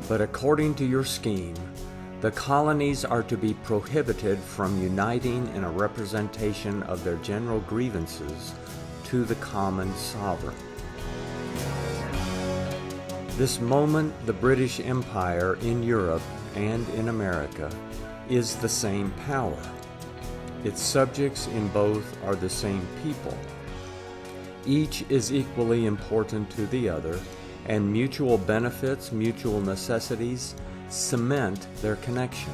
But according to your scheme, the colonies are to be prohibited from uniting in a representation of their general grievances to the common sovereign. This moment, the British Empire in Europe and in America is the same power. Its subjects in both are the same people. Each is equally important to the other, and mutual benefits, mutual necessities, cement their connection.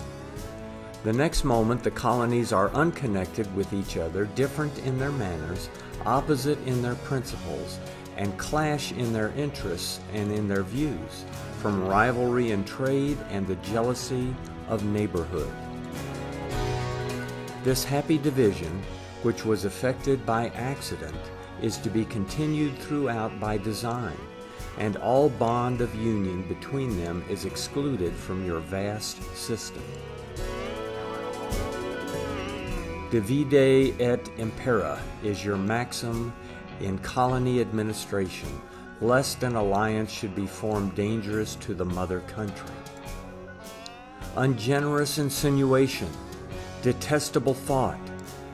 The next moment, the colonies are unconnected with each other, different in their manners, opposite in their principles, and clash in their interests and in their views, from rivalry in trade and the jealousy of neighborhood. This happy division, which was effected by accident, is to be continued throughout by design, and all bond of union between them is excluded from your vast system. Divide et impera is your maxim in colony administration, lest an alliance should be formed dangerous to the mother country. Ungenerous insinuation, detestable thought,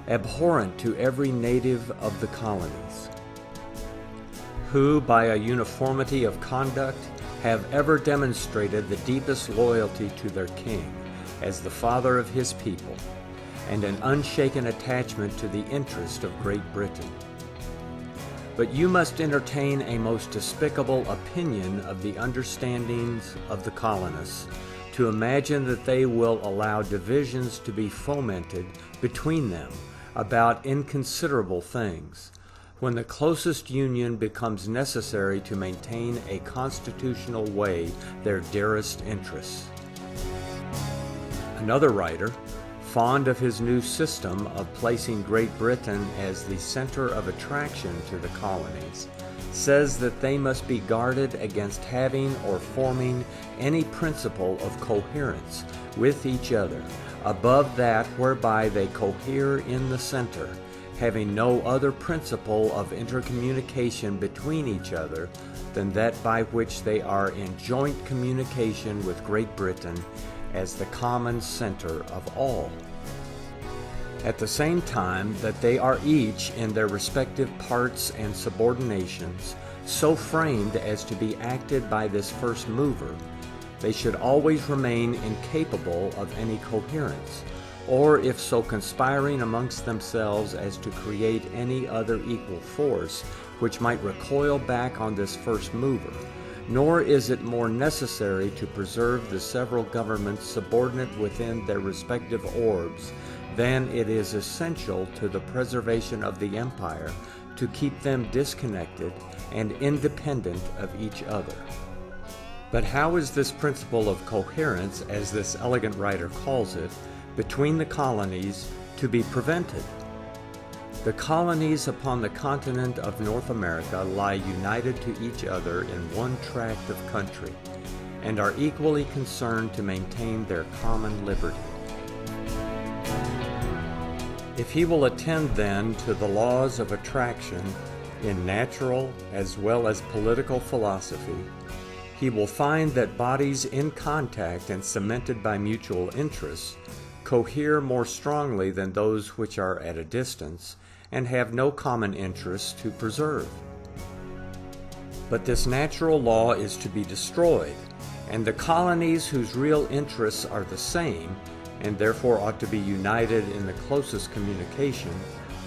abhorrent to every native of the colonies, who by a uniformity of conduct have ever demonstrated the deepest loyalty to their king as the father of his people, and an unshaken attachment to the interest of Great Britain. But you must entertain a most despicable opinion of the understandings of the colonists, to imagine that they will allow divisions to be fomented between them about inconsiderable things, when the closest union becomes necessary to maintain a constitutional way their dearest interests. Another writer, fond of his new system of placing Great Britain as the center of attraction to the colonies, says that they must be guarded against having or forming any principle of coherence with each other above that whereby they cohere in the center, having no other principle of intercommunication between each other than that by which they are in joint communication with Great Britain as the common center of all. At the same time that they are each in their respective parts and subordinations so framed as to be acted by this first mover, they should always remain incapable of any coherence, or if so conspiring amongst themselves as to create any other equal force which might recoil back on this first mover. Nor is it more necessary to preserve the several governments subordinate within their respective orbs than it is essential to the preservation of the empire to keep them disconnected and independent of each other. But how is this principle of coherence, as this elegant writer calls it, between the colonies to be prevented? The colonies upon the continent of North America lie united to each other in one tract of country, and are equally concerned to maintain their common liberty. If he will attend then to the laws of attraction in natural as well as political philosophy, he will find that bodies in contact and cemented by mutual interests cohere more strongly than those which are at a distance and have no common interests to preserve. But this natural law is to be destroyed, and the colonies whose real interests are the same, and therefore ought to be united in the closest communication,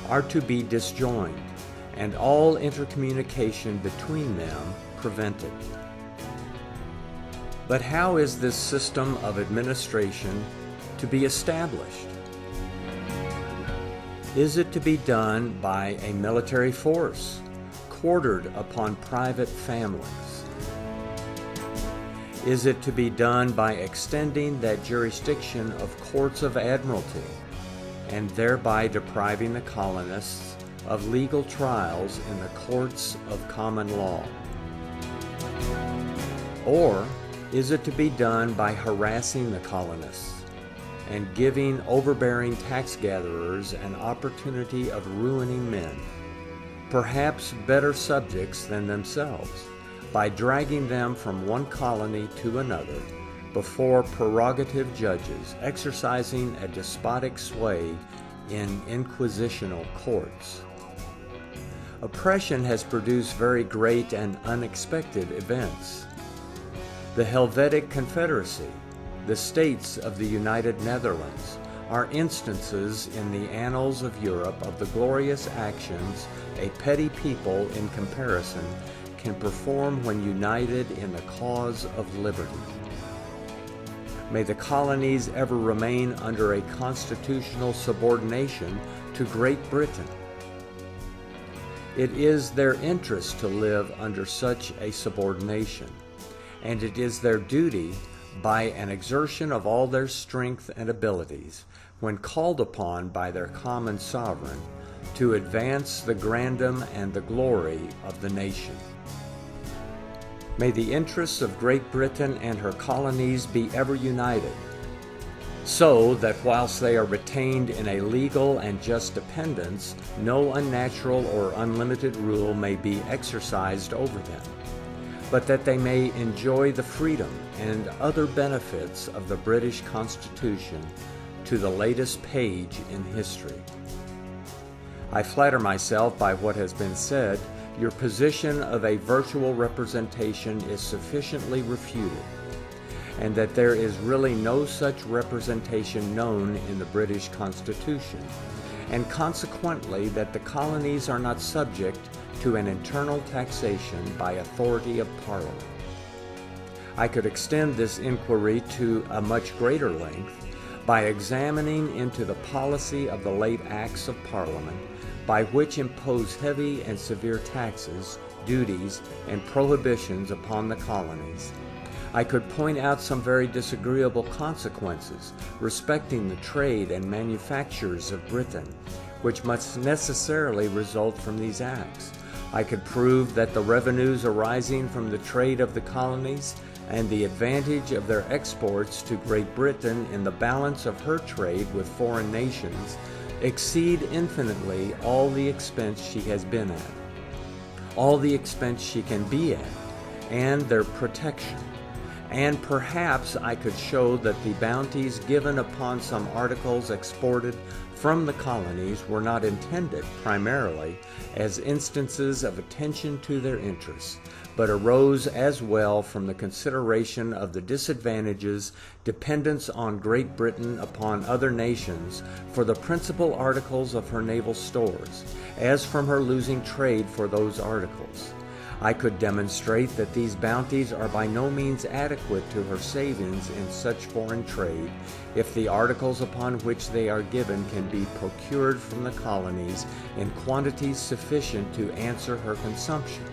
are to be disjoined, and all intercommunication between them prevented. But how is this system of administration to be established? Is it to be done by a military force, quartered upon private families? Is it to be done by extending that jurisdiction of courts of admiralty, and thereby depriving the colonists of legal trials in the courts of common law? Or is it to be done by harassing the colonists and giving overbearing tax gatherers an opportunity of ruining men, perhaps better subjects than themselves, by dragging them from one colony to another before prerogative judges exercising a despotic sway in inquisitional courts. Oppression has produced very great and unexpected events. The Helvetic Confederacy, the states of the United Netherlands, are instances in the annals of Europe of the glorious actions a petty people in comparison can perform when united in the cause of liberty. May the colonies ever remain under a constitutional subordination to Great Britain. It is their interest to live under such a subordination, and it is their duty, by an exertion of all their strength and abilities, when called upon by their common sovereign, to advance the grandeur and the glory of the nation. May the interests of Great Britain and her colonies be ever united, so that whilst they are retained in a legal and just dependence, no unnatural or unlimited rule may be exercised over them, but that they may enjoy the freedom and other benefits of the British Constitution to the latest page in history. I flatter myself by what has been said, your position of a virtual representation is sufficiently refuted, and that there is really no such representation known in the British Constitution, and consequently that the colonies are not subject to an internal taxation by authority of Parliament. I could extend this inquiry to a much greater length by examining into the policy of the late Acts of Parliament, by which impose heavy and severe taxes, duties, and prohibitions upon the colonies. I could point out some very disagreeable consequences respecting the trade and manufactures of Britain, which must necessarily result from these acts. I could prove that the revenues arising from the trade of the colonies and the advantage of their exports to Great Britain in the balance of her trade with foreign nations exceed infinitely all the expense she has been at, all the expense she can be at, and their protection. And perhaps I could show that the bounties given upon some articles exported from the colonies were not intended primarily as instances of attention to their interests, but arose as well from the consideration of the disadvantages dependence on Great Britain upon other nations for the principal articles of her naval stores, as from her losing trade for those articles. I could demonstrate that these bounties are by no means adequate to her savings in such foreign trade, if the articles upon which they are given can be procured from the colonies in quantities sufficient to answer her consumption,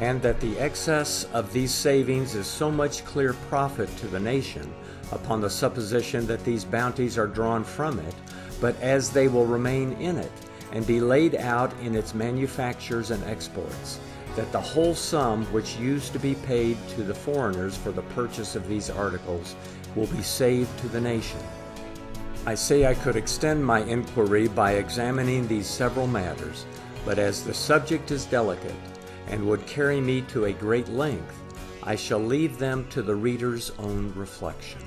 and that the excess of these savings is so much clear profit to the nation, upon the supposition that these bounties are drawn from it, but as they will remain in it, and be laid out in its manufactures and exports, that the whole sum which used to be paid to the foreigners for the purchase of these articles will be saved to the nation. I say I could extend my inquiry by examining these several matters, but as the subject is delicate and would carry me to a great length, I shall leave them to the reader's own reflection.